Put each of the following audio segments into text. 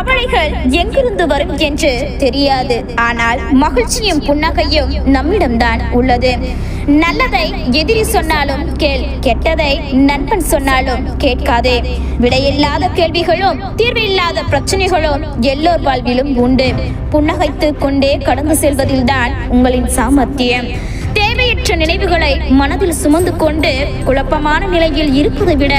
கவலைகள் எங்கிருந்து வரும் என்று தெரியாது. ஆனால் மகிழ்ச்சியும் புன்னகையும் நம்மிடம்தான் உள்ளது. நல்லதை எதிரி சொன்னாலும் கேள், கெட்டதை நண்பன் சொன்னாலும் கேட்காதே. விடையில்லாத கேள்விகளும் தீர்வில்லாத பிரச்சனைகளும் எல்லோர் வாழ்விலும் உண்டு. புன்னகைத்துக் கொண்டே கடந்து செல்வதில்தான் உங்களின் சாமர்த்தியம். தேவையற்ற நினைவுகளை மனதில் சுமந்து கொண்டு குழப்பமான நிலையில் இருப்பதை விட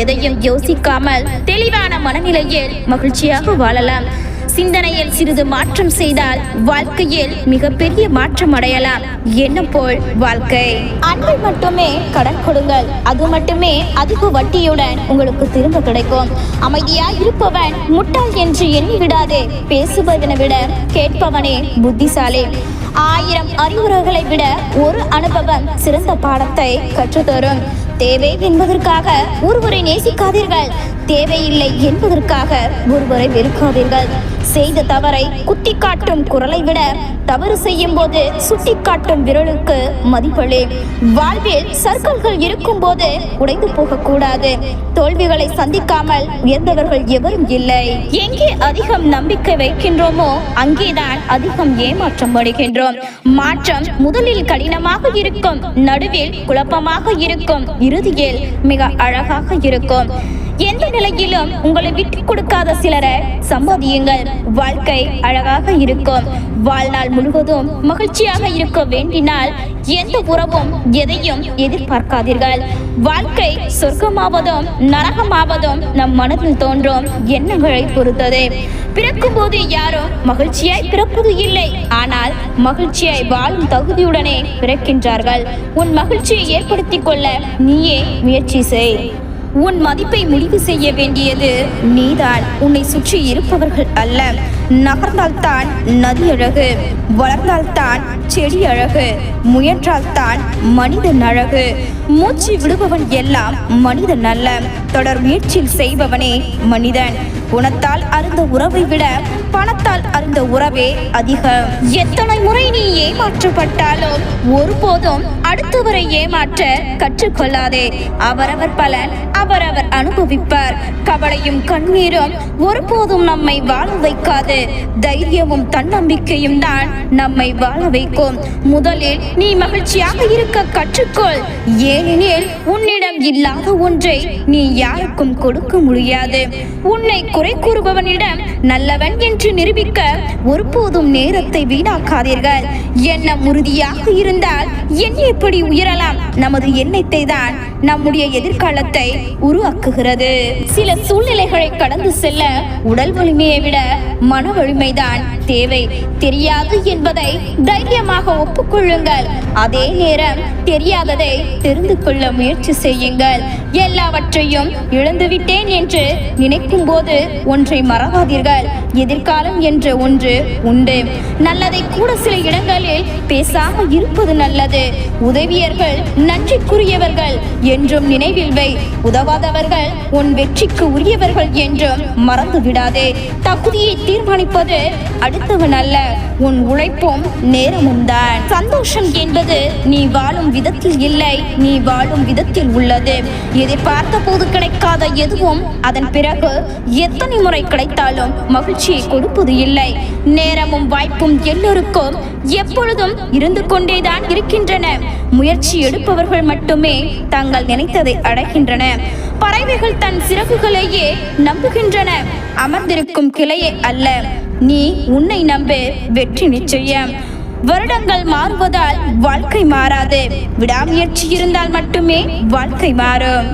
எதையும் யோசிக்காமல் தெளிவான மனநிலையில் மகிழ்ச்சியாக வாழலாம். சிந்தனையில் சிறிது மாற்றம் செய்தால் வாழ்க்கையில் மிகப்பெரிய மாற்றம் அடையலாம். என்ன போல் வாழ்க்கை. அன்பை மட்டுமே கடன் கொடுங்கள், அது மட்டுமே அதிக வட்டியுடன் உங்களுக்கு திரும்ப கிடைக்கும். அமைதியாய் இருப்பவன் முட்டாள் என்று எண்ணி விடாதே. பேசுவதனை விட கேட்பவனே புத்திசாலி. 1000 அறிவுரைகளை விட ஒரு அனுபவம் சிறந்த பாடத்தை கற்றுத்தரும். தேவை என்பதற்காக ஒருவரை நேசிக்காதீர்கள், தேவையில்லை என்பதற்காக ஒருவரை வெறுக்காதீர்கள். செய்த தவறை குத்தி காட்டும் குரலை விட தவறு செய்யும் போது சுட்டி காட்டும் விரலுக்கு மதிப்பளி. வாழ்வில் சர்க்கல்கள் இருக்கும் போது உடைந்து போகக்கூடாது. தோல்விகளை சந்திக்காமல் உயர்ந்தவர்கள் எவரும் இல்லை. எங்கே அதிகம் நம்பிக்கை வைக்கின்றோமோ அங்கேதான் அதிகம் ஏமாற்றம் அடைகின்றோம். மாற்றம் முதலில் கடினமாக இருக்கும், நடுவில் குழப்பமாக இருக்கும், இறுதியில் மிக அழகாக இருக்கும். எந்த நிலையிலும் உங்களை விட்டு கொடுக்காத சிலரை சம்பாதியுங்கள். வாழ்க்கை அழகாக இருக்கும். வாழ்நாள் முழுவதும் மகிழ்ச்சியாக இருக்க வேண்டினால் எந்த உறவும் எதையும் எதிர்பார்க்காதீர்கள். வாழ்க்கை சொர்க்கமாவதும் நரகமாவதும் நம் மனதில் தோன்றும் எண்ணங்களை பொறுத்தது. பிறக்கும் போது யாரும் மகிழ்ச்சியாய் பிறப்பது இல்லை, ஆனால் மகிழ்ச்சியாய் வாழும் தகுதியுடனே பிறக்கின்றார்கள். உன் மகிழ்ச்சியை ஏற்படுத்திக் கொள்ள நீயே முயற்சி செய். உன் மதிப்பை முடிவு செய்ய வேண்டியது நீதான், உன்னை சுற்றி இருப்பவர்கள் அல்ல. நகர்ந்தால்தான் நதி அழகு, வளர்ந்தால்தான் செடி அழகு, முயன்றால்தான் மனிதன் அழகு. மூச்சு விடுபவன் எல்லாம் மனிதன் அல்ல, தொடர் முயற்சியில் செய்பவனே மனிதன். குணத்தால் அருந்த உறவை விட பணத்தால் அருந்த உறவே அதிகம். எத்தனை முறை நீ ஏமாற்றப்பட்டாலும் ஒருபோதும் அடுத்தவரை ஏமாற்ற கற்றுக்கொள்ளாதே. அவரவர் பலன் அவரவர் அனுபவிப்பார். கவலையும் கண்ணீரும் ஒருபோதும் நம்மை வாழ வைக்காது. தைரியமும் தன்னம்பிக்கையும் தான் நம்மை வாழ வைக்கும். முதலில் நீ மகிழ்ச்சியாக இருக்க கற்றுக்கொள். ஏனெனில் உன்னிடம் இல்லாத ஒன்றை நீ யாருக்கும் கொடுக்க முடியாது. உன்னை குறை கூறுபவனிடம் நல்லவன் என்று நிரூபிக்க ஒருபோதும் நேரத்தை வீணாக்காதீர்கள். எண்ணம் உறுதியாக இருந்தால் எப்படி உயரலாம். நமது எண்ணத்தை தான் நம்முடைய எதிர்காலத்தை உருவாக்குகிறது. சில சூழ்நிலைகளை கடந்து செல்ல உடல் வலிமையை விட மன வலிமைதான் தேவை. தெரியாது என்பதை தைரியமாக ஒப்புக்கொள்ளுங்கள். அதே நேரம் தெரியாததை தெரிந்து கொள்ள முயற்சி செய்யுங்கள். எல்லாவற்றையும் இழந்துவிட்டேன் என்று நினைக்கும் போது ஒன்றை மறவாதீர்கள். எதிர்காலம் என்ற ஒன்று உண்டு. நல்லதை கூட சில இடங்களில் பேசாமல் இருப்பது நல்லது. உதவியர்கள் நன்றிக்குரியவர்கள் என்றும் நினைவில் வை. உதவாதவர்கள் உன் வெற்றிக்கு உரியவர்கள் என்றும் மறந்து விடாதே. தகுதியை தீர்மானிப்பது அடுத்தவன் அல்ல, உன் உழைப்பும் நேரமும் தான். சந்தோஷம் என்பது நீ வாழும் விதத்தில் இல்லை, நீ வாழும் விதத்தில் உள்ளது. எதிர்பார்த்த போது கிடைக்காத எதுவும் அதன் பிறகு எத்தனை முறை கிடைத்தாலும் மகிழ்ச்சியை கொடுப்பது இல்லை. நேரமும் வாய்ப்பும் எல்லோருக்கும் எப்பொழுதும் இருந்து கொண்டேதான் இருக்கின்றன. முயற்சி எடுப்பவர்கள் மட்டுமே தாங்கள் நினைத்ததை அடைகின்றன. பறவைகள் தன் சிறகுகளையே நம்புகின்றன, அமர்ந்திருக்கும் கிளையே அல்ல. நீ உன்னை நம்பு, வெற்றி நிச்சயம். வருடங்கள் மாறுவதால் வாழ்க்கை மாறாது. விடாமுயற்சி இருந்தால் மட்டுமே வாழ்க்கை மாறும்.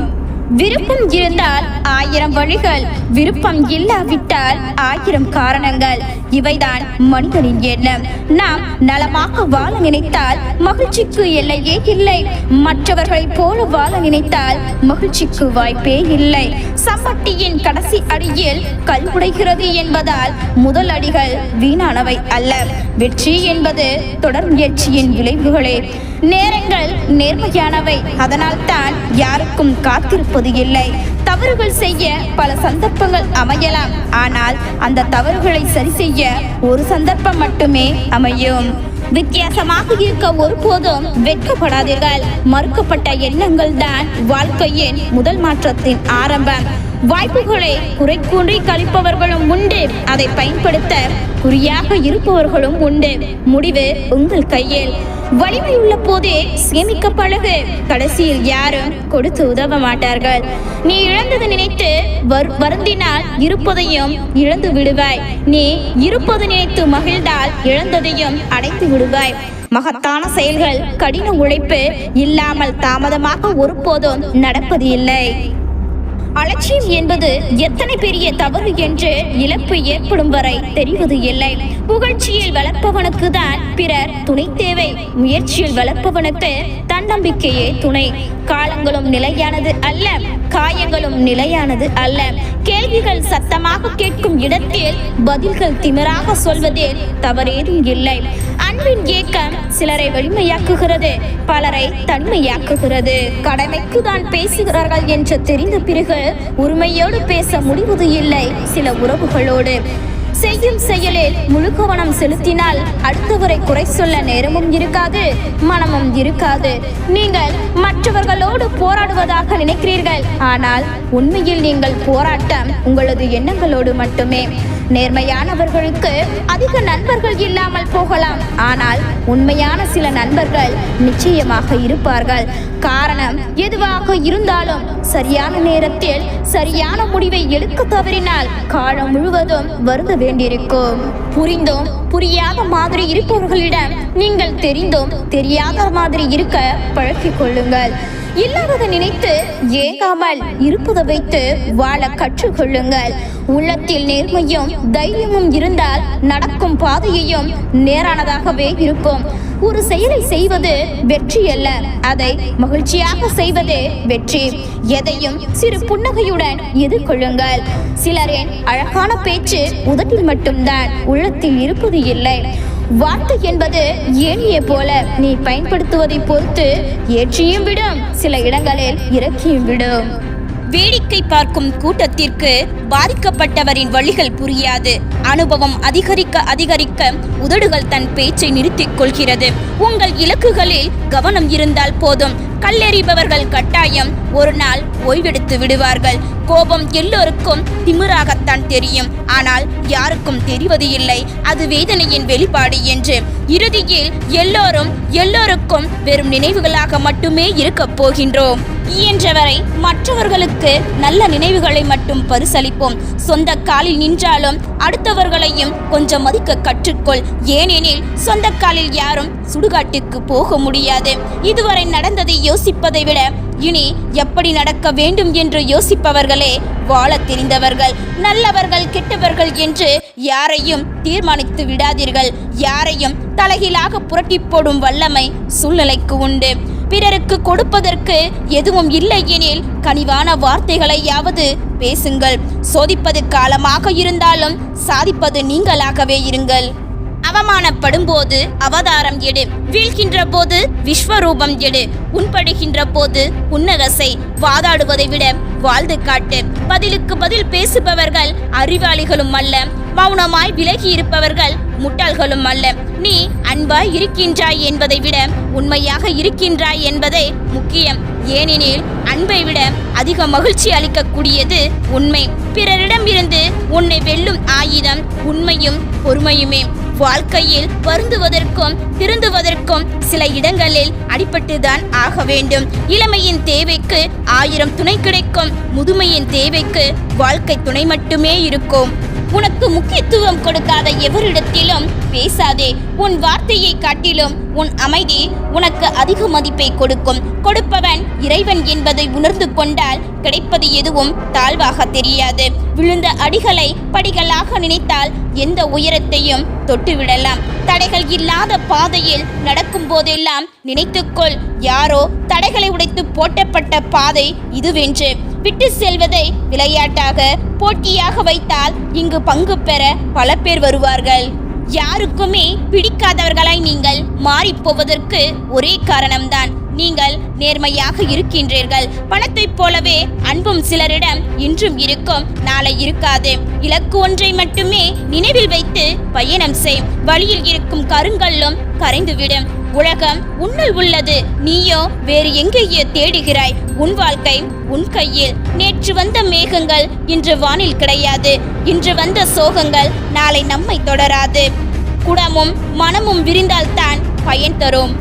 விருப்பம் இருந்தால் 1000 வழிகள், விருப்பம் இல்லாவிட்டால் 1000 காரணங்கள். இவைதான் மனிதனின் எண்ணம். நாம் நலமாக வாழ நினைத்தால் மகிழ்ச்சிக்கு எல்லையே இல்லை. மற்றவர்களைப் போல வாழ நினைத்தால் மகிழ்ச்சிக்கு வாய்ப்பே இல்லை. சம்பட்டியின் கடைசி அடியில் கல் உடைகிறது என்பதால் முதல் அடிகள் வீணானவை அல்ல. வெற்றி என்பது தொடர் முயற்சியின் விளைவுகளே. நேரங்கள் நேர்மையானவை, அதனால் தான் யாருக்கும் காத்திருப்பது இல்லை. தவறுகள் செய்ய பல சந்தர்ப்பங்கள் அமையலாம், ஆனால் அந்த தவறுகளை சரி செய்ய ஒரு சந்தர்ப்பம் மட்டுமே அமையும். வித்தியாசமாக இருக்க ஒருபோதும் வெட்கப்படாதீர்கள். மறுக்கப்பட்ட எண்ணங்கள் தான் வாழ்க்கையின் முதல் மாற்றத்தின் ஆரம்பம். வாய்ப்புகளை குறை கூறி கழிப்பவர்களும் உண்டு, அதை பயன்படுத்த குறியாக இருப்பவர்களும் உண்டு. முடிவு உங்கள் கையில். வலிமை உள்ள போதே சேமிக்க பழகு. கடைசியில் யாரும் கொடுத்து உதவ மாட்டார்கள். நீ இழந்தது நினைத்து வருந்தினால் இருப்பதையும் இழந்து விடுவாய். நீ இருப்பது நினைத்து மகிழ்ந்தால் இழந்ததையும் அடைத்து விடுவாய். மகத்தான செயல்கள் கடின உழைப்பு இல்லாமல் தாமதமாக ஒருபோதும் நடப்பது இல்லை. அலட்சியம் என்பது எத்தனை பெரிய தவறு என்று இழப்பு ஏற்படும் வரை தெரிவது இல்லை. புகழ்ச்சியில் வளர்ப்பவனுக்கு தான் பிறர் துணை தேவை. முயற்சியில் வளர்ப்பவனுக்கு தன்னம்பிக்கையே துணை. காலங்களும் நிலையானது அல்ல, காயங்களும் நிலையானது அல்ல. கேள்விகள் சத்தமாக கேட்கும் இடத்தில் பதில்கள் திமிராக சொல்வதில் தவறேதும் இல்லை. அன்பின் ஏக்கம் சிலரை வலிமையாக்குகிறது, பலரை தனிமையாக்குகிறது. கடமைக்கு தான் பேசுகிறார்கள் என்று தெரிந்த பிறகு உரிமையோடு பேச முடிவது இல்லை சில உறவுகளோடு. செய்யும் செயலில் முழு கவனம் செலுத்தினால் அடுத்தவரை குறை சொல்ல நேரமும் இருக்காது, மனமும் இருக்காது. நீங்கள் மற்றவர்களோடு போராடுவதாக நினைக்கிறீர்கள், ஆனால் உண்மையில் நீங்கள் போராட்டம் உங்களது எண்ணங்களோடு மட்டுமே. நேர்மையானவர்களுக்கு அதிக நண்பர்கள் இல்லாமல் போகலாம், ஆனால் உண்மையான சில நண்பர்கள் நிச்சயமாக இருப்பார்கள். காரணம் எதுவாக இருந்தாலும் சரியான நேரத்தில் சரியான முடிவை எடுக்க தவறினால் காலம் முழுவதும் வருந்த வேண்டியிருக்கும். புரிந்தும் புரியாத மாதிரி இருப்பவர்களிடம் நீங்கள் தெரிந்தும் தெரியாத மாதிரி இருக்க பழக்கிக் கொள்ளுங்கள். இல்லாததை நினைத்து ஏங்காமல் இருப்பதை வைத்து வாழ கற்றுக்கொள்ளுங்கள். உள்ளத்தில் நேர்மையும் தைரியமும் இருந்தால் நடக்கும் பாதையையும் நேரானதாகவே இருக்கும். ஒரு செயலை செய்வது வெற்றி அல்ல, அதை மகிழ்ச்சியாக செய்வதே வெற்றி. எதையும் சிறு புன்னகையுடன் எதிர்கொள்ளுங்கள். சிலரின் அழகான பேச்சு உதட்டில் மட்டும்தான், உள்ளத்தில் இருப்பது இல்லை. வார்த்தை என்பது ஏணியை போல, நீ பயன்படுத்துவதை பொறுத்து ஏற்றியும் விடும், சில இடங்களில் இறக்கியும் விடும். வேடிக்கை பார்க்கும் கூட்டத்திற்கு பாதிக்கப்பட்டவரின் வழிகள் புரியாது. அனுபவம் அதிகரிக்க அதிகரிக்க உதடுகள் தன் பேச்சை நிறுத்திக் கொள்கிறது. உங்கள் இலக்குகளில் கவனம் இருந்தால் போதும். கல்லெறிபவர்கள் கட்டாயம் ஒரு நாள் ஓய்வெடுத்து விடுவார்கள். கோபம் எல்லோருக்கும் திமிராகத்தான் தெரியும், ஆனால் யாருக்கும் தெரிவது இல்லை அது வேதனையின் வெளிப்பாடு என்று. இறுதியில் எல்லோருக்கும் வெறும் நினைவுகளாக மட்டுமே இருக்கப் போகின்றோம். இயன்றவரை மற்றவர்களுக்கு நல்ல நினைவுகளை மட்டும் பரிசளிப்போம். சொந்த காலில் நின்றாலும் அடுத்தவர்களையும் கொஞ்சம் மதிக்க கற்றுக்கொள். ஏனெனில் சொந்த காலில் யாரும் சுடுகாட்டுக்கு போக முடியாது. இதுவரை நடந்ததை யோசிப்பதை விட இனி எப்படி நடக்க வேண்டும் என்று யோசிப்பவர்களே வாழ தெரிந்தவர்கள். நல்லவர்கள் கெட்டவர்கள் என்று யாரையும் தீர்மானித்து விடாதீர்கள். யாரையும் தலைகீழாக புரட்டி போடும் வல்லமை சூழ்நிலைக்கு உண்டு. பிறருக்கு கொடுப்பதற்கு எதுவும் இல்லை எனில் கனிவான வார்த்தைகளையாவது பேசுங்கள். சோதிப்பது காலமாக இருந்தாலும் சாதிப்பது நீங்களாகவே இருங்கள். அவமானப்படும் போது அவதாரம் எடு, வீழ்கின்ற போது விஸ்வரூபம் எடு, உண்படுகின்ற போது புன்னகசை. வாதாடுவதை விட வாழ்ந்து காட்டு. பதிலுக்கு பதில் பேசுபவர்கள் அறிவாளிகளும் அல்ல, மௌனமாய் விலகி இருப்பவர்கள் முட்டாள்களும் அல்ல. நீ அன்பாய் இருக்கின்றாய் என்பதை விட உண்மையாக இருக்கின்றாய் என்பதே முக்கியம். ஏனெனில் அன்பை விட அதிக மகிழ்ச்சி அளிக்கக்கூடியது உண்மை. பிறரிடம் இருந்து உன்னை வெல்லும் ஆயுதம் உண்மையும் பொறுமையுமே. வாழ்க்கையில் வருந்துவதற்கும் திருந்துவதற்கும் சில இடங்களில் அடிபட்டுதான் ஆக வேண்டும். இளமையின் தேவைக்கு 1000 துணை கிடைக்கும், முதுமையின் தேவைக்கு வாழ்க்கை துணை மட்டுமே இருக்கும். உனக்கு முக்கியத்துவம் கொடுக்காத எவரிடத்திலும் பேசாதே. உன் வார்த்தையை காட்டிலும் உன் அமைதி உனக்கு அதிக மதிப்பை கொடுக்கும். கொடுப்பவன் இறைவன் என்பதை உணர்ந்து கொண்டால் கிடைப்பது எதுவும் தாழ்வாக தெரியாது. விழுந்த அடிகளை படிகளாக நினைத்தால் எந்த உயரத்தையும் தொட்டுவிடலாம். தடைகள் இல்லாத பாதையில் நடக்கும் போதெல்லாம் நினைத்துக்கொள், யாரோ தடைகளை உடைத்து போட்டப்பட்ட பாதை இதுவென்று. விட்டு செல்வதை விளையாட்டாக போட்டியாக வைத்தால் இங்கு பங்கு பெற பல பேர் வருவார்கள். யாருக்குமே பிடிக்காதவர்களாய் நீங்கள் மாறிப்போவதற்கு ஒரே காரணம்தான், நீங்கள் நேர்மையாக இருக்கின்றீர்கள். பணத்தைப் போலவே அன்பும் சிலரிடம் இன்றும் இருக்கும், நாளை இருக்காது. இலக்கு ஒன்றை மட்டுமே நினைவில் வைத்து பயணம் செய். வழியில் இருக்கும் கருங்கல்லும் கரைந்துவிடும். உலகம் உன்னுள் உள்ளது, நீயோ வேறு எங்கேயோ தேடுகிறாய். உன் வாழ்க்கை உன் கையில். நேற்று வந்த மேகங்கள் இன்று வானில் கிடையாது. இன்று வந்த சோகங்கள் நாளை நம்மை தொடராது. குடமும் மனமும் விரிந்தால்தான் பயன் தரும்.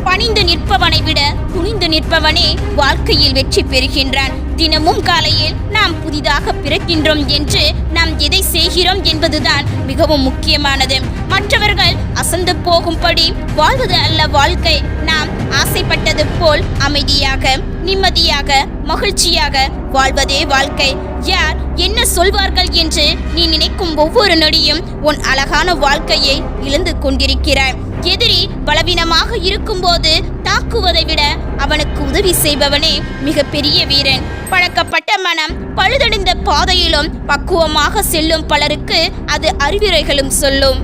பணிந்து நிற்பவனை விட துணிந்து நிற்பவனே வாழ்க்கையில் வெற்றி பெறுகின்றான். தினமும் காலையில் நாம் புதிதாக பிறக்கின்றோம் என்று நாம் எதை செய்கிறோம் என்பதுதான் மிகவும் முக்கியமானது. மற்றவர்கள் அசந்து போகும்படி வாழ்வது அல்ல வாழ்க்கை. நாம் ஆசைப்பட்டது போல் அமைதியாக, நிம்மதியாக, மகிழ்ச்சியாக வாழ்வதே வாழ்க்கை. யார் என்ன சொல்வார்கள் என்று நீ நினைக்கும் ஒவ்வொரு நொடியும் உன் அழகான வாழ்க்கையை இழந்து கொண்டிருக்கிறாய். எதிரி பலவீனமாக இருக்கும்போது தாக்குவதை விட அவனுக்கு உதவி செய்பவனே மிக பெரிய வீரன். பழக்கப்பட்ட மனம் பழுதடைந்த பாதையிலும் பக்குவமாக செல்லும் பலருக்கு அது அறிவுரைகளும் சொல்லும்.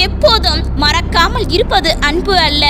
எப்போதும் மறக்காமல் இருப்பது அன்பு அல்ல,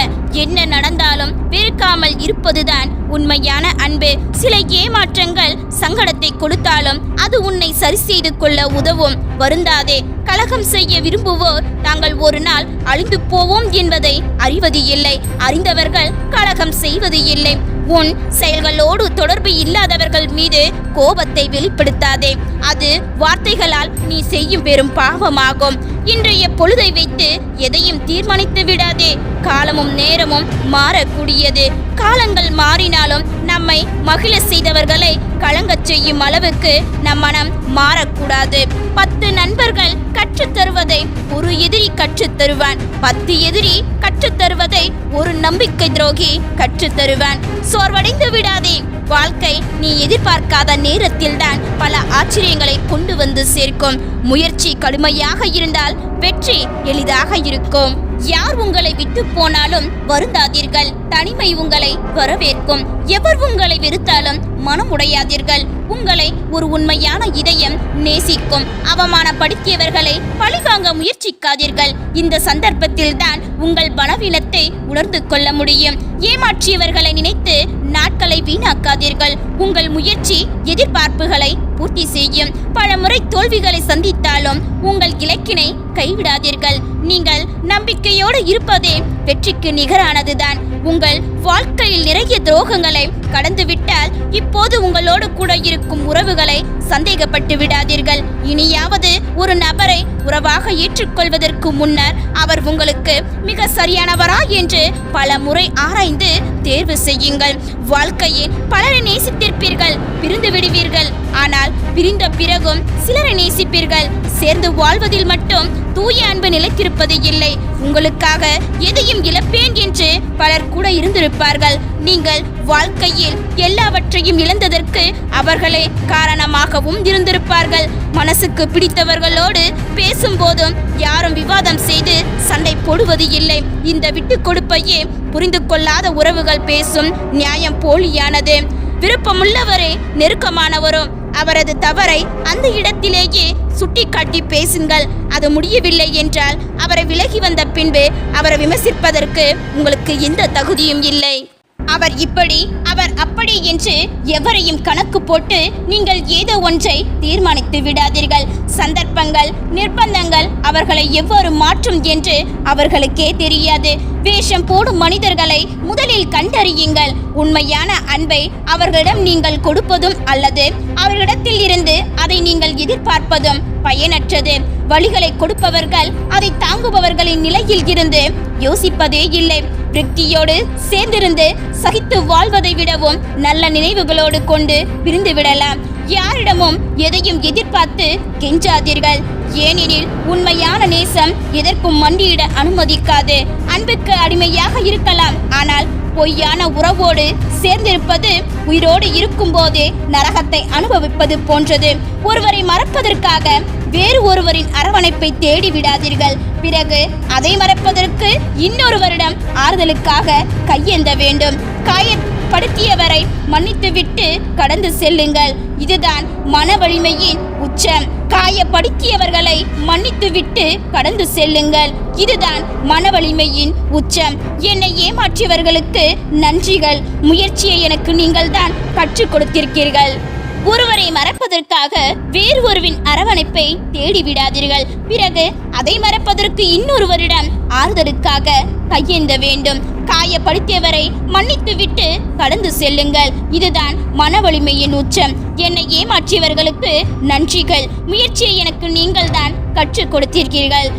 என்ன நடந்தாலும் வெறுக்காமல் இருப்பதுதான் உண்மையான அன்பு. சில ஏமாற்றங்கள் சங்கடத்தை கொடுத்தாலும் அது உன்னை சரி செய்து கொள்ள உதவும். வருந்தாதே. கலகம் செய்ய விரும்புவோர் தாங்கள் ஒரு நாள் அழிந்து போவோம் என்பதை அறிவது இல்லை. அறிந்தவர்கள் கலகம் செய்வது இல்லை. உன் செயல்களோடு தொடர்பு இல்லாதவர்கள் மீது கோபத்தை வெளிப்படுத்தாதே. அது வார்த்தைகளால் நீ செய்யும் பெரும் பாவமாகும். இன்றைய பொழுதை வைத்து எதையும் தீர்மானித்து விடாதே. காலமும் நேரமும் மாறக்கூடியது. காலங்கள் மாறினாலும் நம்மை மகிழ செய்தவர்களை கலங்கச் செய்யும் அளவுக்கு நம் மனம் மாறக்கூடாது. 10 நண்பர்கள் கற்றுத்தருவதை ஒரு எதிரி கற்றுத்தருவான். 10 எதிரி கற்றுத்தருவதை ஒரு நம்பிக்கை துரோகி கற்றுத்தருவான். சோர்வடைந்து விடாதே. வாழ்க்கை நீ எதிர்பார்க்காத நேரத்தில்தான் பல ஆச்சரியங்களை கொண்டு வந்து சேர்க்கும். முயற்சி கடுமையாக இருந்தால் வெற்றி எளிதாக இருக்கும். யார் உங்களை விட்டு போனாலும் வருந்தாதீர்கள். தனிமை உங்களை வரவேற்கும். எவர் உங்களை வெறுத்தாலும் மனம் உடையாதீர்கள். உங்களை ஒரு உண்மையான இதயம் நேசிக்கும். அவமானப்படுத்தியவர்களை பழிவாங்க முயற்சிக்காதீர்கள். இந்த சந்தர்ப்பத்தில் தான் உங்கள் பலவீனத்தை உணர்ந்து கொள்ள முடியும். ஏமாற்றியவர்களை நினைத்து நாட்களை வீணாக்காதீர்கள். உங்கள் முயற்சி எதிர்பார்ப்புகளை பூர்த்தி செய்யும். பல முறை தோல்விகளை சந்தித்தாலும் உங்கள் இலக்கினை கைவிடாதீர்கள். நீங்கள் நம்பிக்கையோடு இருப்பதே வெற்றிக்கு நிகரானதுதான். உங்கள் வாழ்க்கையில் நிறைய துரோகங்களை கடந்துவிட்டால் இப்போது உங்களோடு கூட இருக்கும் உறவுகளை சந்தேகப்பட்டு விடாதீர்கள். இனியாவது ஒரு நபரை உறவாக ஏற்றுக்கொள்வதற்கு முன்னர் அவர் உங்களுக்கு மிக சரியானவரா என்று பல முறை ஆராய்ந்து தேர்வு செய்யுங்கள். வாழ்க்கையில் பலரை நேசித்திருப்பீர்கள், பிரிந்து விடுவீர்கள். ஆனால் பிரிந்த பிறகும் சிலரை நேசிப்பீர்கள். சேர்ந்து வாழ்வதில் மட்டும் தூய அன்பு நிலைத்திருப்பது இல்லை. உங்களுக்காக எதையும் இழப்பேன் என்று பலர் கூட இருந்திருப்பார்கள். நீங்கள் வாழ்க்கையில் எல்லாவற்றையும் இழந்ததற்கு அவர்களே காரணமாகவும் இருந்திருப்பார்கள். மனசுக்கு பிடித்தவர்களோடு பேசும்போதும் யாரும் விவாதம் செய்து சண்டை போடுவது இல்லை. இந்த விட்டு கொடுப்பையே புரிந்து கொள்ளாத உறவுகள் பேசும் நியாயம் போலியானது. விருப்பமுள்ளவரே நெருக்கமானவரும். அவரது தவறை அந்த இடத்திலேயே சுட்டிக்காட்டி பேசுங்கள். அது முடியவில்லை என்றால் அவரை விலகி வந்த பின்பு அவரை விமர்சிப்பதற்கு உங்களுக்கு எந்த தகுதியும் இல்லை. அவர் இப்படி, அவர் அப்படி என்று எவரையும் கணக்கு போட்டு நீங்கள் ஏதோ ஒன்றை தீர்மானித்து விடாதீர்கள். சந்தர்ப்பங்கள், நிர்பந்தங்கள் அவர்களை எவ்வாறு மாற்றும் என்று அவர்களுக்கே தெரியாது. வேஷம் போடும் மனிதர்களை முதலில் கண்டறியுங்கள். உண்மையான அன்பை அவர்களிடம் நீங்கள் கொடுப்பதும் அல்லது அவர்களிடத்தில் இருந்து அதை நீங்கள் எதிர்பார்ப்பதும் பயனற்றது. வழிகளை கொடுப்பவர்கள் அதை தாங்குபவர்களின் நிலையில் இருந்து யோசிப்பதே இல்லை. விரக்தியோடு சேர்ந்திருந்து சகித்து வாழ்வதை விடவும் நல்ல நினைவுகளோடு கொண்டு பிரிந்து விடலாம். யாரிடமும் எதையும் எதிர்பார்த்து கெஞ்சாதீர்கள். ஏனெனில் உண்மையான நேசம் எதற்கும் மண்டியிட அனுமதிக்காது. அன்புக்கு அடிமையாக இருக்கலாம், ஆனால் பொய்யான உறவோடு சேர்ந்திருப்பது உயிரோடு இருக்கும் போதே நரகத்தை அனுபவிப்பது போன்றது. ஒருவரை மறப்பதற்காக வேறு ஒருவரின் அரவணைப்பை தேடி விடாதீர்கள். பிறகு அதை மறப்பதற்கு இன்னொருவரிடம் ஆறுதலுக்காக கையேந்த வேண்டும். காயப்படுத்தியவரை மன்னித்துவிட்டு கடந்து செல்லுங்கள். இதுதான் மன வலிமையின் உச்சம். காயப்படுத்தியவர்களை மன்னித்துவிட்டு கடந்து செல்லுங்கள். இதுதான் மன வலிமையின் உச்சம். என்னை ஏமாற்றியவர்களுக்கு நன்றிகள். முயற்சியை எனக்கு நீங்கள் தான் கற்றுக் கொடுத்திருக்கிறீர்கள். ஒருவரை மறப்பதற்காக வேறு ஒருவின் அரவணைப்பை தேடி விடாதீர்கள். பிறகு அதை மறப்பதற்கு இன்னொருவரிடம் ஆறுதலுக்காக கையேந்த வேண்டும். காயப்படுத்தியவரை மன்னித்து விட்டு கடந்து செல்லுங்கள். இதுதான் மன வலிமையின் உச்சம். என்னை ஏமாற்றியவர்களுக்கு நன்றிகள். முயற்சியை எனக்கு நீங்கள் தான் கற்றுக் கொடுத்தீர்கள்.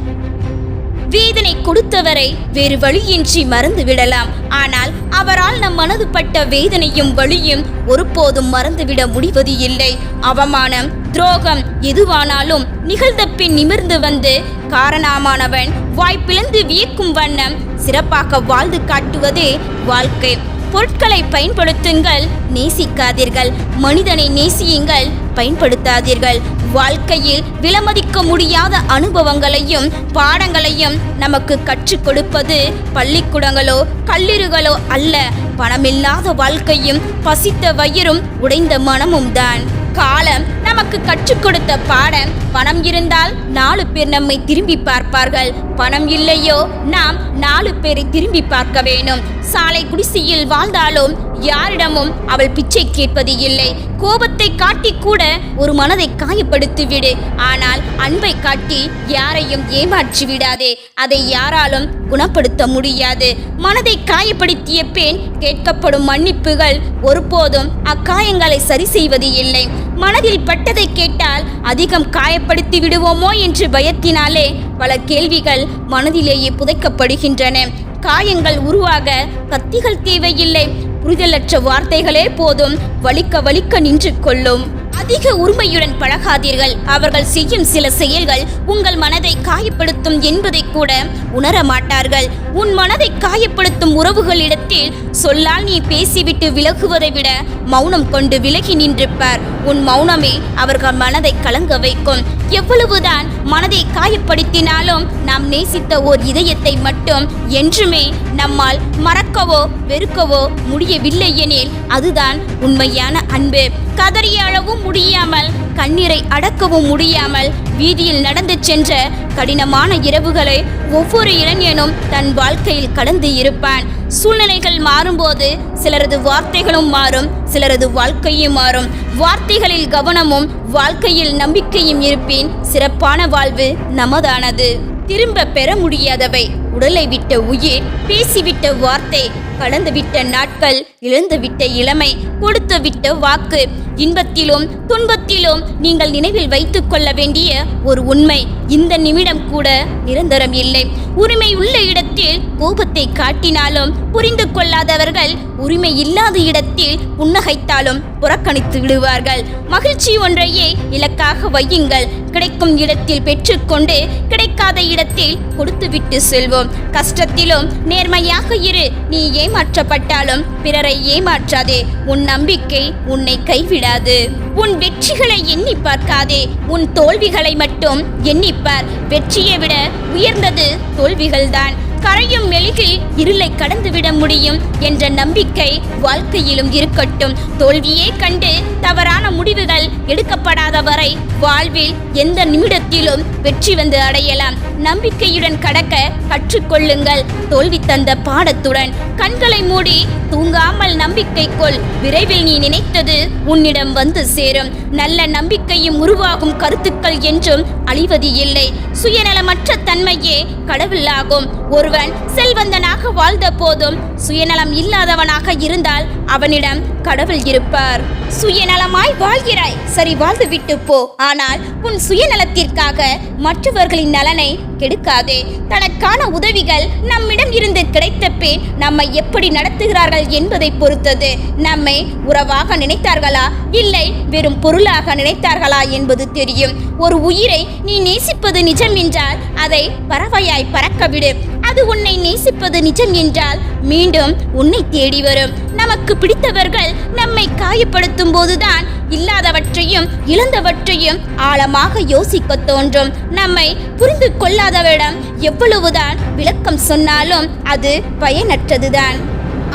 வேதனை கொடுத்தவரை வேறு வழியின்றி மறந்து விடலாம். ஆனால் அவரால் நம் மனது பட்ட வேதனையும் வலியும் ஒருபோதும் மறந்துவிட முடிவது இல்லை. அவமானம், துரோகம் எதுவானாலும் நிகழ்ந்த பின் நிமிர்ந்து வந்து காரணமானவன் வாய்ப்பிழந்து வியக்கும் வண்ணம் சிறப்பாக வாழ்ந்து காட்டுவதே வாழ்க்கை. பொருட்களை பயன்படுத்துங்கள், நேசிக்காதீர்கள். மனிதனை நேசியுங்கள், பயன்படுத்தாதீர்கள். வாழ்க்கையில் விலமதிக்க முடியாத அனுபவங்களையும் பாடங்களையும் நமக்கு கற்றுக் கொடுப்பது பள்ளிக்கூடங்களோ கல்லூரிகளோ அல்ல, பணமில்லாத வாழ்க்கையும் பசித்த வயிறும் உடைந்த மனமும் தான். காலம் நமக்கு கற்றுக் கொடுத்த பாடம், பணம் இருந்தால் 4 பேர் நம்மை திரும்பி பார்ப்பார்கள், பணம் இல்லையோ நாம் 4 பேரை திரும்பி பார்க்க வேணும். சாலை குடிசையில் வாழ்ந்தாலும் யாரிடமும் அவள் பிச்சை கேட்பது இல்லை. கோபத்தை காட்டி கூட ஒரு மனதை காயப்படுத்தி விடு. ஆனால் அன்பை காட்டி யாரையும் ஏமாற்றி விடாதே. அதை யாராலும் குணப்படுத்த முடியாது. மனதை காயப்படுத்திய பின் கேட்கப்படும் மன்னிப்புகள் ஒருபோதும் அக்காயங்களை சரி செய்வது இல்லை. மனதில் பட்டதை கேட்டால் அதிகம் காயப்படுத்தி விடுவோமோ என்று பயத்தினாலே பல கேள்விகள் மனதிலேயே புதைக்கப்படுகின்றன. காயங்கள் உருவாக கத்திகள் தேவையில்லை. புரிதலற்ற வார்த்தைகளே போதும், வலிக்க வலிக்க நின்று கொள்ளும். அதிக உரிமையுடன் பழகாதீர்கள். அவர்கள் செய்யும் சில செயல்கள் உங்கள் மனதை காயப்படுத்தும் என்பதை கூட உணர மாட்டார்கள். உன் மனதை காயப்படுத்தும் உறவுகளிடத்தில் சொல்லால் நீ பேசிவிட்டு விலகுவதை விட மௌனம் கொண்டு விலகி நின்றிருப்பார். உன் மௌனமே அவர்கள் மனதை கலங்க வைக்கும். எவ்வளவுதான் மனதை காயப்படுத்தினாலும் நாம் நேசித்த ஓர் இதயத்தை மட்டும் என்றுமே நம்மால் மறக்கவோ வெறுக்கவோ முடியவில்லை எனில் அதுதான் உண்மையான அன்பு. கதறிய அளவும் முடியாமல், கண்ணீரை அடக்கவும் முடியாமல் வீதியில் நடந்து சென்ற கடினமான இரவுகளை ஒவ்வொரு இளைஞனும் தன் வாழ்க்கையில் கடந்து இருப்பான். சூழ்நிலைகள் மாறும்போது சிலரது வார்த்தைகளும் மாறும், சிலரது வாழ்க்கையும் மாறும். வார்த்தைகளில் கவனமும் வாழ்க்கையில் நம்பிக்கையும் இருப்பின் சிறப்பான வாழ்வு நமதானது. திரும்ப பெற முடியாதவை உடலை விட்ட உயிர், பேசிவிட்ட வார்த்தை, கடந்துவிட்ட நாட்கள், இழந்துவிட்ட இளமை, கொடுத்து விட்ட வாக்கு. இன்பத்திலும் துன்பத்திலும் நீங்கள் நினைவில் வைத்துக் கொள்ள வேண்டிய ஒரு உண்மை, இந்த நிமிடம் கூட நிரந்தரம் இல்லை. உரிமை உள்ள இடத்தில் கோபத்தை காட்டினாலும் புரிந்து கொள்ளாதவர்கள் உரிமை இல்லாத இடத்தில் புன்னகைத்தாலும் புறக்கணித்து விடுவார்கள். மகிழ்ச்சி ஒன்றையே இலக்காக வையுங்கள். கிடைக்கும் இடத்தில் பெற்றுக்கொண்டு கிடைக்காத இடத்தில் கொடுத்துவிட்டு செல்வோம். கஷ்டத்திலும் நேர்மையாக இரு. நீ ஏமாற்றப்பட்டாலும் பிறரை ஏமாற்றாதே. உன் நம்பிக்கை உன்னை கைவிடாது. உன் வெற்றிகளை எண்ணி பார்க்காதே, உன் தோல்விகளை மட்டும் எண்ணிப்பார். வெற்றியை விட உயர்ந்தது தோல்விகள்தான். கரையும் மெழுகில் இருளை கடந்துவிட முடியும் என்ற நம்பிக்கை வாழ்க்கையிலும் இருக்கட்டும். தோல்வியே கண்டு தவறான முடிவுகள் எடுக்கப்படாத வரை வாழ்வில் எந்த நிமிடத்திலும் வெற்றி வந்து அடையலாம். நம்பிக்கையுடன் கடக்க கற்றுக்கொள்ளுங்கள். தோல்வி தந்த பாடத்துடன் கண்களை மூடி தூங்காமல் நம்பிக்கை கொள். விரைவில் நீ நினைத்தது உன்னிடம் வந்து சேரும். நல்ல நம்பிக்கையும் உருவாகும் கருத்துக்கள் என்றும் அழிவது இல்லை. சுயநலமற்ற தன்மையே கடவுளாகும். ஒருவன் செல்வந்தனாக வாழ்ந்த போதும் சுயநலம் இல்லாதவனாக இருந்தால் அவனிடம் கடவுள் இருப்பார். சுயநலமாய் வாழ்கிறாய், சரி, வாழ்ந்து விட்டு போ. ஆனால் உன் சுயநலத்திற்காக மற்றவர்களின் நலனை கெடுக்காதே. தனக்கான உதவிகள் நம்மிடம் இருந்து கிடைத்த பின் நம்மை எப்படி நடத்துகிறார்கள் என்பதை பொறுத்தது. நம்மை உறவாக நினைத்தார்களா இல்லை வெறும் பொருளாக நினைத்தார்களா என்பது தெரியும். ஒரு உயிரை நீ நேசிப்பது நிஜம் என்றால் அதை பறவையாய் பறக்கவிடு. அது உன்னை நேசிப்பது நிஜம் என்றால் மீண்டும் உன்னை தேடி வரும். நமக்கு பிடித்தவர்கள் நம்மை காயப்படுத்தும் போதுதான் இல்லாதவற்றையும் இழந்தவற்றையும் ஆழமாக யோசிக்க தோன்றும். நம்மை புரிந்து கொள்ளாதவரிடம் எவ்வளவுதான் விளக்கம் சொன்னாலும் அது பயனற்றதுதான்.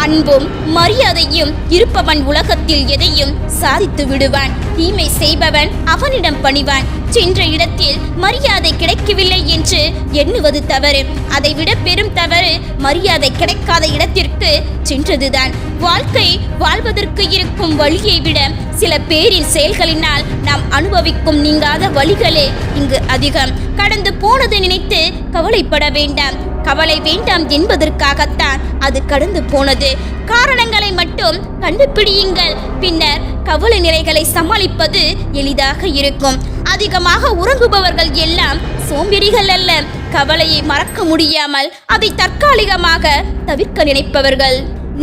அன்பும் மரியாதையும் இருப்பவன் உலகத்தில் எதையும் சாதித்து விடுவான். தீமை செய்பவன் அவனிடம் பணிவான். சென்ற இடத்தில் மரியாதை கிடைக்கவில்லை என்று எண்ணுவது தவறு. அதைவிட பெரும் தவறு மரியாதை கிடைக்காத இடத்திற்கு சென்றதுதான். வாழ்க்கை வாழ்வதற்கு இருக்கும் வழியை விட சில பேரின் செயல்களினால் நாம் அனுபவிக்கும் நீங்காத வழிகளே இங்கு அதிகம். கடந்து போனது நினைத்து கவலைப்பட வேண்டாம். கவலை வேண்டாம் என்பதற்காகத்தான் அது கடந்து போனது. காரணங்களை மட்டும் கண்டுபிடியுங்கள். பின்னர் கவலை நிலைகளை சமாளிப்பது எளிதாக இருக்கும். அதிகமாக உறங்குபவர்கள் எல்லாம் சோம்பேறிகள் அல்ல. கவலையை மறக்க முடியாமல் அதை தற்காலிகமாக தவிர்க்க நினைப்பவர்கள்.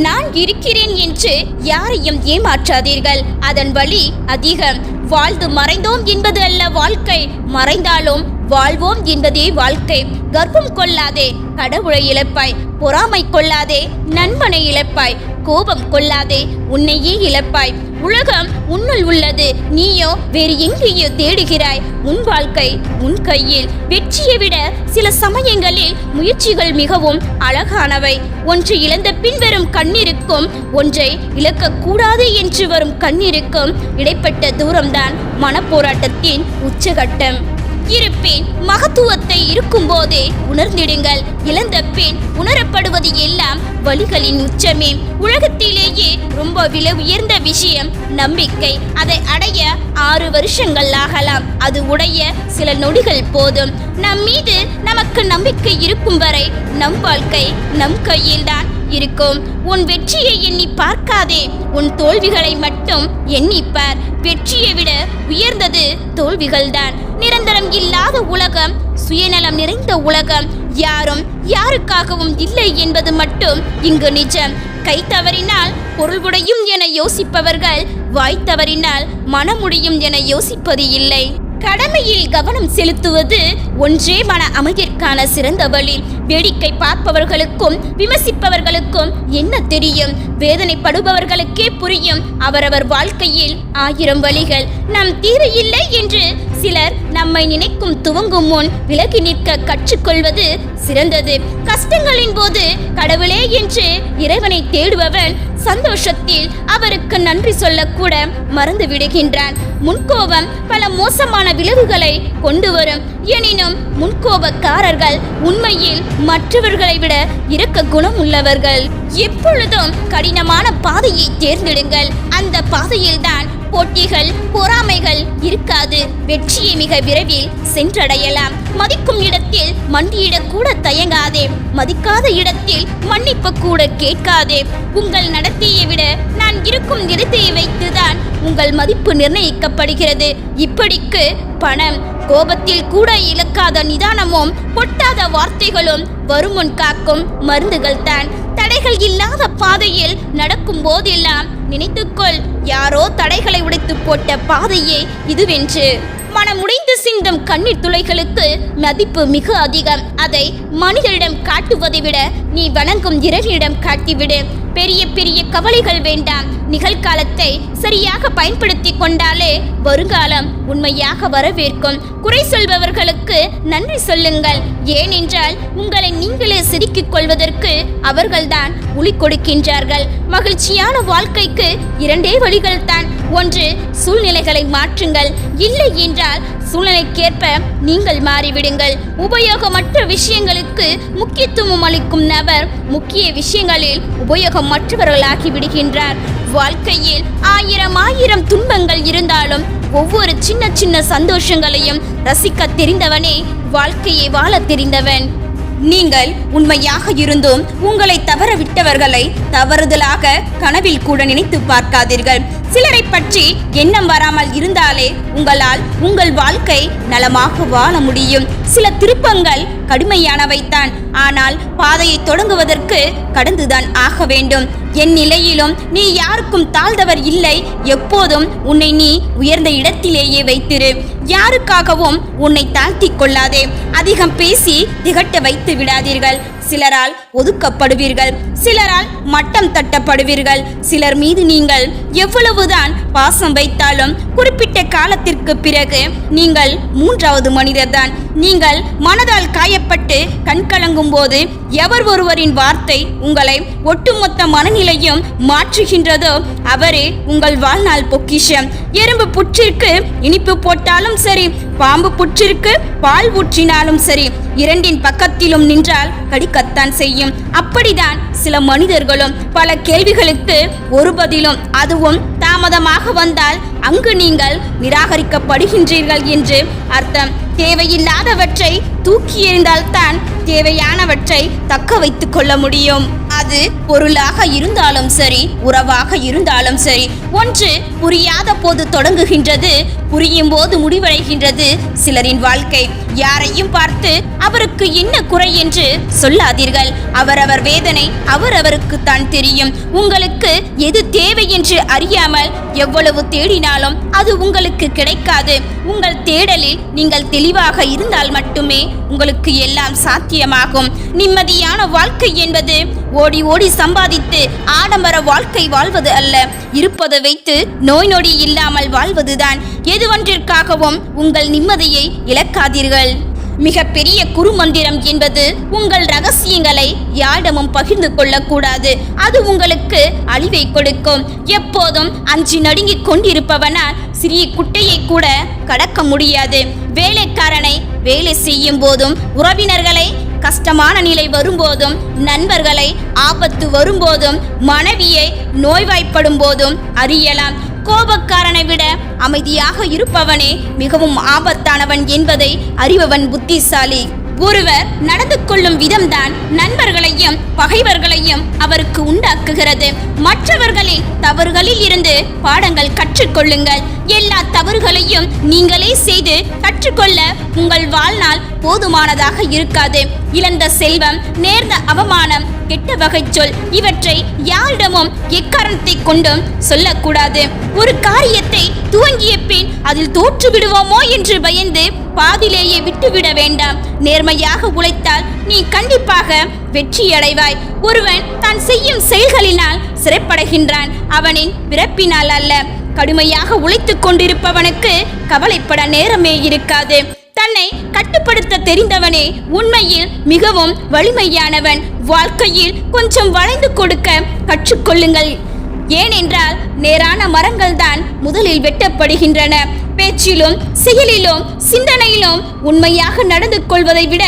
நான் இருக்கிறேன் என்று யாரையும் ஏமாற்றாதீர்கள். அதன் வழி அதிகம். வாழ்ந்து மறைந்தோம் என்பது அல்ல வாழ்க்கை, மறைந்தாலும் வாழ்வோம் என்பதே வாழ்க்கை. கர்ப்பம் கொள்ளாதே, கடவுளை இழப்பாய். பொறாமை கொள்ளாதே, நண்பனை இழப்பாய். கோபம் கொள்ளாதே, உன்னையே இழப்பாய். உலகம் உன்னுள் உள்ளது, நீயோ வேறு எங்கேயோ தேடுகிறாய். உன் வாழ்க்கை உன் கையில். வெற்றியை விட சில சமயங்களில் முயற்சிகள் மிகவும் அழகானவை. ஒன்றை இழந்த பின் வரும் கண்ணீருக்கும் ஒன்றை இழக்கக்கூடாது என்று வரும் கண்ணீருக்கும் இடைப்பட்ட தூரம்தான் மனப்போராட்டத்தின் உச்சகட்டம். இருப்பின் மகத்துவத்தை இருக்கும் போதே உணர்ந்திடுங்கள். இழந்த பின் உணரப்படுவது எல்லாம் வலிகளின் உச்சமே. உலகத்திலேயே ரொம்ப விலை உயர்ந்த விஷயம் நம்பிக்கை. அதை அடைய 6 வருஷங்கள் ஆகலாம். அது உடைய சில நொடிகள் போதும். நம் மீது நமக்கு நம்பிக்கை இருக்கும் வரை நம் வாழ்க்கை நம் கையில்தான் இருக்கும். உன் வெற்றியை எண்ணி பார்க்காதே, உன் தோல்விகளை மட்டும் எண்ணிப்பார். வெற்றியை விட உயர்ந்தது தோல்விகள்தான். நிரந்தரம் இல்லாத உலகம், சுயநலம் நிறைந்த உலகம். யாரும் யாருக்காகவும் இல்லை என்பது மட்டும் இங்கு நிஜம். கை தவறினால் பொருள் உடையும் என யோசிப்பவர்கள் வாய் தவறினால் மனமுடியும் என யோசிப்பது இல்லை. கடமையில் கவனம் செலுத்துவது ஒன்றே மன அமைதிற்கான சிறந்த வழி. வேடிக்கை பார்ப்பவர்களுக்கும் விமர்சிப்பவர்களுக்கும் என்ன தெரியும்? வேதனைப்படுபவர்களுக்கே புரியும் அவரவர் வாழ்க்கையில் 1000 வழிகள். நம் தீர இல்லை என்று சிலர் நம்மை நினைக்கும் துவங்கும் முன் விலகி நிற்க கற்றுக்கொள்வது சிறந்தது. கஷ்டங்களின் போது கடவுளே என்று இறைவனை தேடுபவன் சந்தோஷத்தில் அவருக்கு நன்றி சொல்லக்கூட மறந்து விடுகின்றான். முன்கோபம் பல மோசமான விளைவுகளை கொண்டு வரும். எனினும் முன்கோபக்காரர்கள் உண்மையில் மற்றவர்களை விட இரக்க குணம் உள்ளவர்கள். எப்பொழுதும் கடினமான பாதையை தேர்ந்தெடுங்கள். அந்த பாதையில்தான் போட்டிகள் பொறாமைகள் இருக்காது. வெற்றியை மிக விரைவில் சென்றடையலாம். மதிக்கும் இடத்தில் மண்டியிடக் கூட தயங்காதே. மதிக்காத இடத்தில் மன்னிப்பு கூட கேட்காதே. உங்கள் நடத்தையை விட நான் இருக்கும் இடத்தை வைத்துதான் உங்கள் மதிப்பு நிர்ணயிக்கப்படுகிறது. இப்படிக்கு பணம், கோபத்தில் கூட இழக்காத நிதானமும் பொட்டாத வார்த்தைகளும் வருமுன் காக்கும் மருந்துகள் தான். தடைகள் இல்லாத பாதையில் நடக்கும் போதெல்லாம் நினைத்துக்கொள், யாரோ தடைகளை உடைத்து போட்ட பாதையே இதுவென்று. மனமுடைந்து சிந்தும் கண்ணீர் துளைகளுக்கு மதிப்பு மிக அதிகம். அதை மனிதரிடம் காட்டுவதை விட நீ வணங்கும் இறைவனிடம் காட்டிவிடு. பெரிய பெரிய கவலைகள் வேண்டாம். நிகழ்காலத்தை சரியாக பயன்படுத்தி கொண்டாலே வருங்காலம் உண்மையாக வரவேற்கும். குறை சொல்பவர்களுக்கு நன்றி சொல்லுங்கள். ஏனென்றால் உங்களை நீங்களே செதுக்கிக் கொள்வதற்கு அவர்கள்தான் ஒளி கொடுக்கின்றார்கள். மகிழ்ச்சியான வாழ்க்கைக்கு 2 வழிகள் தான். ஒன்று, சூழ்நிலைகளை மாற்றுங்கள். இல்லை என்றால் சூழ்நிலைக்கேற்ப நீங்கள் மாறிவிடுங்கள். உபயோகமற்ற விஷயங்களுக்கு முக்கியத்துவம் அளிக்கும் நபர் முக்கிய விஷயங்களில் உபயோகமற்றவர்களாகி விடுகின்றார். வாழ்க்கையில் 1000 துன்பங்கள் இருந்தாலும் ஒவ்வொரு சின்ன சின்ன சந்தோஷங்களையும் ரசிக்க தெரிந்தவனே வாழ்க்கையை வாழ தெரிந்தவன். நீங்கள் உண்மையாக இருந்தும் உங்களை தவற விட்டவர்களை தவறுதலாக கனவில் கூட நினைத்து பார்க்காதீர்கள். சிலரை பற்றி எண்ணம் வராமல் இருந்தாலே உங்களால் உங்கள் வாழ்க்கை நலமாக வாழ முடியும். சில திருப்பங்கள் கடுமையானவைத்தான். ஆனால் பாதையை தொடங்குவதற்கு கடந்துதான் ஆக வேண்டும். என் நிலையிலும் நீ யாருக்கும் தாழ்ந்தவர் இல்லை. எப்போதும் உன்னை நீ உயர்ந்த இடத்திலேயே வைத்திரு. யாருக்காகவும் உன்னை தாழ்த்தி கொள்ளாதே. அதிகம் பேசி திகட்ட வைத்து விடாதீர்கள். சிலரால் ஒதுக்கப்படுவீர்கள், சிலரால் மட்டம் தட்டப்படுவீர்கள். சிலர் மீது நீங்கள் எவ்வளவுதான் பாசம் வைத்தாலும் குறிப்பிட்ட காலத்திற்கு பிறகு நீங்கள் மூன்றாவது மனிதர்தான். நீங்கள் மனதால் காயப்பட்டு கண்கலங்கும் போது எவர் ஒருவரின் வார்த்தை உங்களை ஒட்டுமொத்த மனநிலையும் மாற்றுகின்றதோ அவரே உங்கள் வாழ்நாள் பொக்கிஷம். எறும்பு புற்றிற்கு இனிப்பு போட்டாலும் சரி, பாம்பு புற்றிற்கு பால் ஊற்றினாலும் சரி, இரண்டின் பக்கத்திலும் நின்றால் கடிக்கத்தான் செய்யும். அப்படிதான் சில மனிதர்களும். பல கேள்விகளுக்கு ஒரு பதிலும், அதுவும் தாமதமாக வந்தால் அங்கு நீங்கள் நிராகரிக்கப்படுகின்றீர்கள் என்று அர்த்தம். தேவையில்லாதவற்றை தூக்கி எறிந்தால்தான் தேவையானவற்றை தக்க வைத்துக் கொள்ள முடியும். அது பொருளாக இருந்தாலும் சரி, உறவாக இருந்தாலும் சரி. ஒன்று புரியாத போது தொடங்குகின்றது, புரியும் போது முடிவடைகின்றது சிலரின் வாழ்க்கை. யாரையும் பார்த்து அவருக்கு என்ன குறை என்று சொல்லாதீர்கள். அவரவர் வேதனை அவரவருக்கு தான் தெரியும். உங்களுக்கு எது தேவை என்று அறியாமல் எவ்வளவு தேடினாலும் அது உங்களுக்கு கிடைக்காது. உங்கள் தேடலில் நீங்கள் தெளிவாக இருந்தால் மட்டுமே உங்களுக்கு எல்லாம் சாத்தியமாகும். நிம்மதியான வாழ்க்கை என்பது ஓடி ஓடி சம்பாதித்து ஆடம்பர வாழ்க்கை வாழ்வது அல்ல, இருப்பதை வைத்து நோய் நொடி இல்லாமல் வாழ்வதுதான். எதுவொன்றிற்காகவும் உங்கள் நிம்மதியை இழக்காதீர்கள். மிக பெரிய குறுமந்திரம் என்பது உங்கள் ரகசியங்களை யாரிடமும் பகிர்ந்து கொள்ளக்கூடாது. அது உங்களுக்கு அழிவை கொடுக்கும். எப்போதும் அஞ்சி நடுங்கிக் கொண்டிருப்பவனால் சிறிய குட்டையை கூட கடக்க முடியாது. வேலைக்காரனை வேலை செய்யும் போதும், உறவினர்களை கஷ்டமான நிலை வரும்போதும், நண்பர்களை ஆபத்து வரும்போதும், மனைவியை நோய்வாய்ப்படும் போதும் அறியலாம். கோபக்காரனை விட அமைதியாக இருப்பவனே மிகவும் ஆபத்தானவன் என்பதை அறிபவன் புத்திசாலி. ஒருவர் நடந்து கொள்ளும் விதம்தான் நண்பர்களையும் பகைவர்களையும் அவருக்கு உண்டாக்குகிறது. மற்றவர்களின் தவறுகளில் இருந்து பாடங்கள் கற்றுக்கொள்ளுங்கள். எல்லா தவறுகளையும் நீங்களே செய்து கற்றுக்கொள்ள உங்கள் வாழ்நாள் போதுமானதாக இருக்காது. இழந்த செல்வம், நேர்ந்த அவமானம், கெட்ட வகை சொல், இவற்றை யாரிடமும் எக்காரணத்தை கொண்டும் சொல்லக்கூடாது. ஒரு காரியத்தை துவங்கிய பின் அதில் தோற்று விடுவோமோ என்று பயந்து பாதிலேயே விட்டுவிட வேண்டாம். நேர்மையாக உழைத்தால் நீ கண்டிப்பாக வெற்றியடைவாய். ஒருவன் தான் செய்யும் செயல்களினால் சிறைப்படைகின்றான், அவனின் பிறப்பினால் அல்ல. கடுமையாக உழைத்துக் கொண்டிருப்பவனுக்கு கவலைப்பட நேரமே இருக்காது. தன்னை கட்டுப்படுத்த தெரிந்தவனே உண்மையில் மிகவும் வலிமையானவன். வாழ்க்கையில் கொஞ்சம் வளைந்து கொடுக்க கற்றுக்கொள்ளுங்கள். ஏனென்றால் நேரான மரங்கள் தான் முதலில் வெட்டப்படுகின்றன. பேச்சிலும் செயலிலும் சிந்தனையிலும் உண்மையாக நடந்து கொள்வதை விட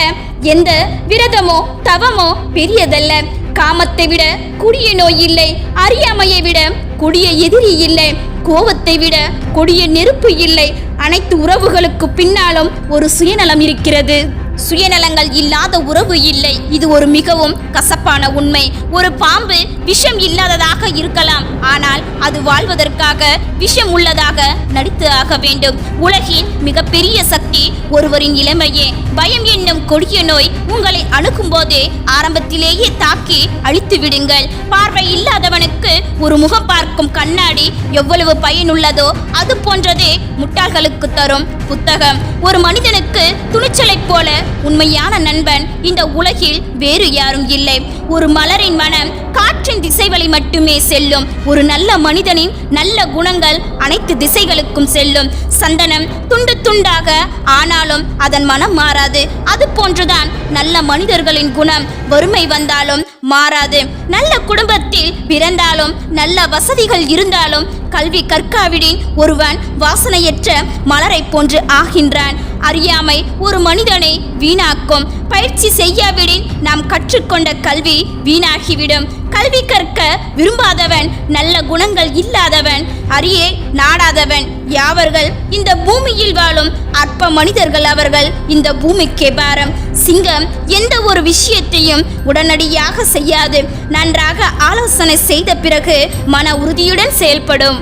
எந்த விரதமோ தவமோ பெரியதல்ல. காமத்தை விட கொடிய நோய் இல்லை, அறியாமையை விட கொடிய எதிரி இல்லை, கோபத்தை விட கொடிய நெருப்பு இல்லை. அனைத்து உறவுகளுக்கு பின்னாலும் ஒரு சுயநலம் இருக்கிறது. சுயநலங்கள் இல்லாத உறவு இல்லை. இது ஒரு மிகவும் கசப்பான உண்மை. ஒரு பாம்பு விஷம் இல்லாததாக இருக்கலாம், ஆனால் அது வாழ்வதற்காக விஷம் உள்ளதாக நடித்து ஆக வேண்டும். உலகின் மிகப்பெரிய சக்தி ஒருவரின் இளமையே. பயம் என்னும் கொடிய நோய் உங்களை அணுகும் போதே ஆரம்பத்திலேயே தாக்கி அழித்து விடுங்கள். பார்வை இல்லாதவனுக்கு ஒரு முகம் பார்க்கும் கண்ணாடி எவ்வளவு பயனுள்ளதோ அது போன்றதே முட்டாள்களுக்கு தரும் புத்தகம். ஒரு மனிதனுக்கு துணிச்சலை போல உண்மையான நண்பன் இந்த உலகில் வேறு யாரும் இல்லை. ஒரு மலரின் மனம் காற்றின் திசைகளை மட்டுமே செல்லும். ஒரு நல்ல மனிதனின் நல்ல குணங்கள் அனைத்து திசைகளுக்கும் செல்லும். சந்தனம் துண்டு துண்டாக ஆனாலும் அதன் மனம் மாறாது. அது போன்றுதான் நல்ல மனிதர்களின் குணம். வறுமை வந்தாலும் மாறாது. நல்ல குடும்பத்தில் பிறந்தாலும் நல்ல வசதிகள் இருந்தாலும் கல்வி கற்காவிடின் ஒருவன் வாசனையற்ற மலரை போன்று ஆகின்றான். அறியாமை ஒரு மனிதனை வீணாக்கும். பயிற்சி செய்யாவிடின் நாம் கற்றுக்கொண்ட கல்வி வீணாகிவிடும். கல்வி கற்க விரும்பாதவன் நல்ல குணங்கள் இல்லாதவன், அறியே நாடாதவன். யாவர்கள் இந்த பூமியில் வாழும் அற்ப மனிதர்கள். அவர்கள் இந்த பூமிக்கே பாரம். சிங்கம் எந்த ஒரு விஷயத்தையும் உடனடியாக செய்யாது. நன்றாக ஆலோசனை செய்த பிறகு மன உறுதியுடன் செயல்படும்.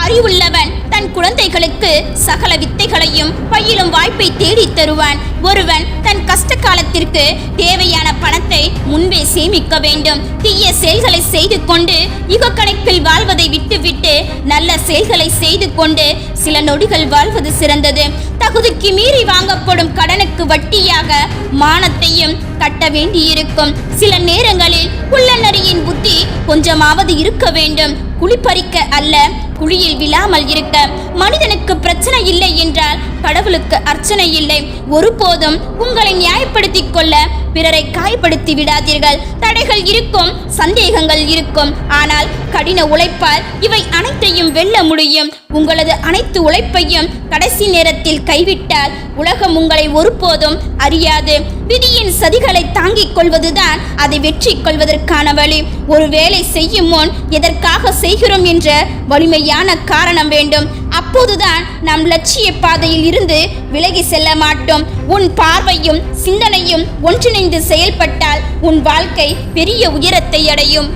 அறிவுள்ளவன் தன் குழந்தைகளுக்கு சகல வித்தைகளையும் பயிலும் வாய்ப்பை தேடித் தருவான். ஒருவன் தன் கஷ்ட காலத்திற்கு தேவையான பணத்தை முன்பே சேமிக்க வேண்டும். தீய செயல்களை செய்து கொண்டு யுக கணக்கில் வாழ்வதை விட்டுவிட்டு நல்ல செயல்களை செய்து கொண்டு சில நொடிகள் வாழ்வது சிறந்தது. தகுதிக்கு மீறி வாங்கப்படும் கடனுக்கு வட்டியாக மானத்தையும் கட்ட வேண்டியிருக்கும். சில நேரங்களில் குள்ளநரியின் புத்தி கொஞ்சமாவது இருக்க வேண்டும். குளிப்பறிக்க இருக்க அல்ல, குழியில் விழாமல் இருக்க. மனிதனுக்கு பிரச்சனை இல்லை என்றால் கடவுளுக்கு அர்ச்சனை இல்லை. ஒருபோதும் உங்களை நியாயப்படுத்திக் கொள்ள பிறரை காயப்படுத்தி விடாதீர்கள். தடைகள் இருக்கும், சந்தேகங்கள் இருக்கும், ஆனால் கடின உழைப்பால் இவை அனைத்தையும் வெல்ல முடியும். உங்களது அனைத்து உழைப்பையும் கடைசி நேரத்தில் கைவிட்டால் உலகம் உங்களை ஒருபோதும் அறியாது. விதியின் சதிகளை தாங்கிக் கொள்வதுதான் அதை வெற்றி கொள்வதற்கான வழி. ஒரு வேலை செய்யும் முன் எதற்காக செய்கிறோம் என்ற வலிமையான காரணம் வேண்டும். அப்போதுதான் நாம் லட்சிய பாதையில் இருந்து விலகி செல்ல மாட்டோம். உன் பார்வையும் சிந்தனையும் ஒன்றிணைந்து செயல்பட்டால் உன் வாழ்க்கை பெரிய உயரத்தை அடையும்.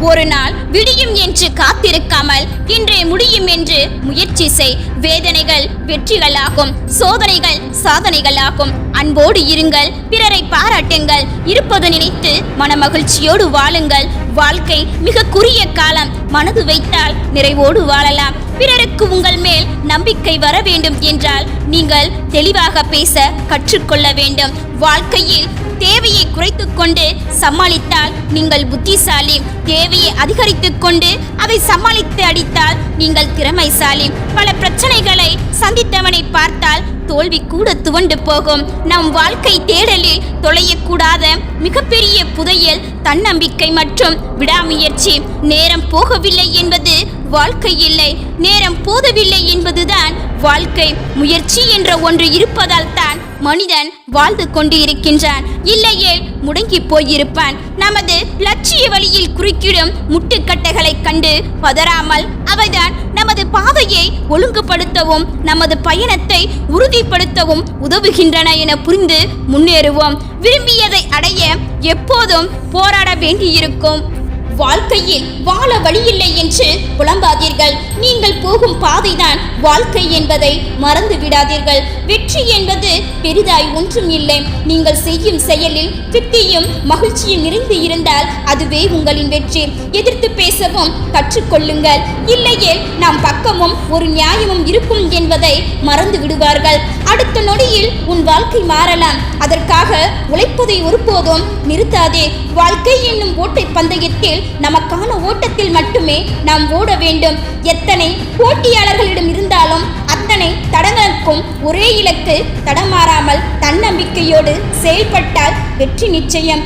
ஒரு நாள் விடியும் என்று காத்திருக்காமல் இன்றே முடியும் என்று முயற்சி செய். வேதனைகள் வெற்றிகளாகும், சோதனைகள் சாதனைகளாகும். அன்போடு இருங்கள், பிறரை பாராட்டுங்கள், இருப்பது நினைத்து மனமகிழ்ச்சியோடு வாழுங்கள். வாழ்க்கை மிக குறுகிய காலம், மனது வைத்தால் நிறைவோடு வாழலாம். பிறருக்கு உங்கள் மேல் நம்பிக்கை வர வேண்டும் என்றால் நீங்கள் தெளிவாக பேச கற்றுக்கொள்ள வேண்டும். வாழ்க்கையில் தேவையை குறைத்துக் கொண்டு சமாளித்தால் நீங்கள் புத்திசாலி. தேவையை அதிகரித்துக் கொண்டு அதை சமாளித்து அடித்தால் நீங்கள் திறமைசாலி. பல பிரச்சனைகளை சந்தித்தவனை பார்த்தால் தோல்வி கூட துவண்டு போகும். நம் வாழ்க்கை தேடலில் தொலையக்கூடாத மிகப்பெரிய புதையல் தன்னம்பிக்கை மற்றும் விடாமுயற்சி. நேரம் போகவில்லை என்பது வாழ்க்கை இல்லை, நேரம் போதவில்லை என்பதுதான் வாழ்க்கை. முயற்சி என்ற ஒன்று இருப்பதால் தான் மனிதன் வாழ்ந்து கொண்டு இருக்கின்றான். இல்லையே முடங்கி போயிருப்பான். நமது லட்சிய வழியில் குறுக்கிடும் முட்டுக்கட்டைகளை கண்டு பதறாமல் அவைதான் நமது பாதையை ஒழுங்குபடுத்தவும் நமது பயணத்தை உறுதிப்படுத்தவும் உதவுகின்றன என புரிந்து முன்னேறுவோம். விரும்பியதை அடைய எப்போதும் போராட வேண்டியிருக்கும். வாழ்க்கையில் வாழ வழியில்லை என்று புலம்பாதீர்கள். நீங்கள் போகும் பாதைதான் வாழ்க்கை என்பதை மறந்து விடாதீர்கள். வெற்றி என்பது பெரிதாய் ஒன்றும் இல்லை. நீங்கள் செய்யும் செயலில் திருப்தியும் மகிழ்ச்சியும் நிறைந்து இருந்தால் அதுவே உங்களின் வெற்றி. எதிர்த்து பேசவும் கற்றுக்கொள்ளுங்கள். இல்லையே நாம் பக்கமும் ஒரு நியாயமும் இருக்கும் என்பதை மறந்து விடுவார்கள். அடுத்த நொடியில் உன் வாழ்க்கை மாறலாம். அதற்காக உழைப்பதை ஒருபோதும் நிறுத்தாதே. வாழ்க்கை என்னும் ஓட்டை பந்தயத்தில் நமக்கான ஓட்டத்தில் மட்டுமே நாம் ஓட வேண்டும். எத்தனை போட்டியாளர்களிடம் இருந்தாலும் அத்தனை தடங்களுக்கும் ஒரே இலக்கு. தடமாறாமல் தன்னம்பிக்கையோடு செயல்பட்டால் வெற்றி நிச்சயம்.